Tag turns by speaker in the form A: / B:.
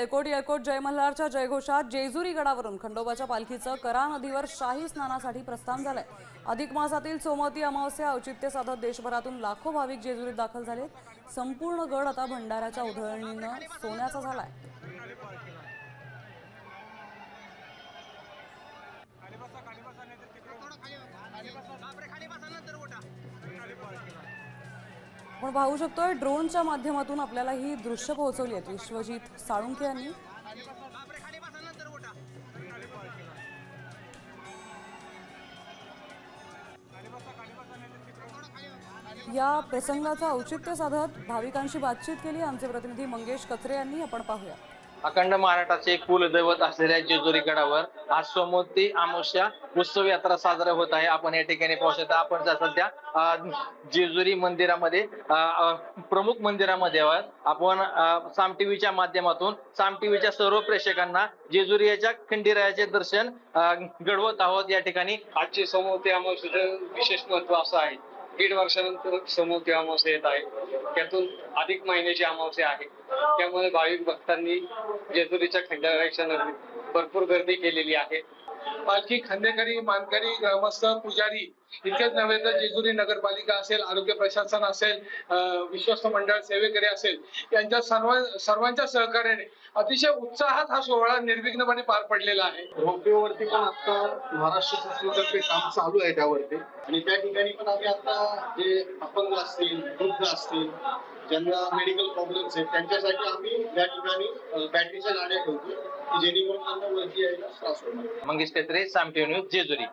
A: येळकोट येळकोट जय मल्हारच्या जयघोषात जेजुरी गडावरून खंडोबाच्या पालखीचं करा नदीवर शाही स्नानासाठी प्रस्थान झालंय। अधिक मासातील सोमवती अमावस्या औचित्य साधत देशभरातून लाखो भाविक जेजुरीत दाखल झालेत। संपूर्ण गड आता भंडाऱ्याच्या उधळणीनं सोन्याचा झालाय। आपण पाहू शकतोय ड्रोनच्या माध्यमातून आपल्याला ही दृश्य पोहोचवली आहेत विश्वजित साळुंखे यांनी। या प्रसंगाचं औचित्य साधत भाविकांशी बातचीत केली आमचे प्रतिनिधी मंगेश कचरे यांनी। आपण पाहूया।
B: अखंड महाराष्ट्राचे एक कुलदैवत असलेल्या जेजुरी गडावर आज सोमवती अमावस्या उत्सव यात्रा साजरा होत आहे। आपण या ठिकाणी पाहू शकता। आपण सध्या जेजुरी मंदिरामध्ये प्रमुख मंदिरामध्ये आहोत। आपण साम टीव्हीच्या माध्यमातून साम टीव्हीच्या सर्व प्रेक्षकांना जेजुरीच्या खंडेरायाचे दर्शन घडवत आहोत। या ठिकाणी
C: आजची सोमवती अमावस्येचं विशेष महत्व असं आहे, 1.5 वर्षानंतर सोमवती अमावस्या येत आहे। त्यातून अधिक महिन्याची अमावस्या आहे, त्यामुळे भाविक भक्तांनी जेजुरीच्या खंडेरायाच्या नगरीत भरपूर गर्दी केलेली आहे। पालखी, खंडेकरी, मानकरी, ग्रामस्थ, पुजारी इतकेच नव्हे तर जेजुरी नगरपालिका असेल, आरोग्य प्रशासन असेल, विश्वस्त मंडळ सेवेकरी असेल, यांच्या सर्वांच्या सहकार्याने अतिशय उत्साहात हा सोहळा निर्विघ्नपणे पार पडलेला आहे।
D: रोपवेवरती पण आता महाराष्ट्र शासनातर्फे काम चालू आहे त्यावरती, आणि त्या ठिकाणी पण आम्ही आता जे अपंग असतील, वृद्ध असतील, ज्यांना मेडिकल प्रॉब्लेम्स आहेत, त्यांच्यासाठी आम्ही या ठिकाणी बॅटरीच्या गाड्या ठेवतो की जेणेकरून त्यांना वरती यायला त्रास होणार।
B: मंगेश कचरे, साम टीव्ही न्यूज, जेजुरी।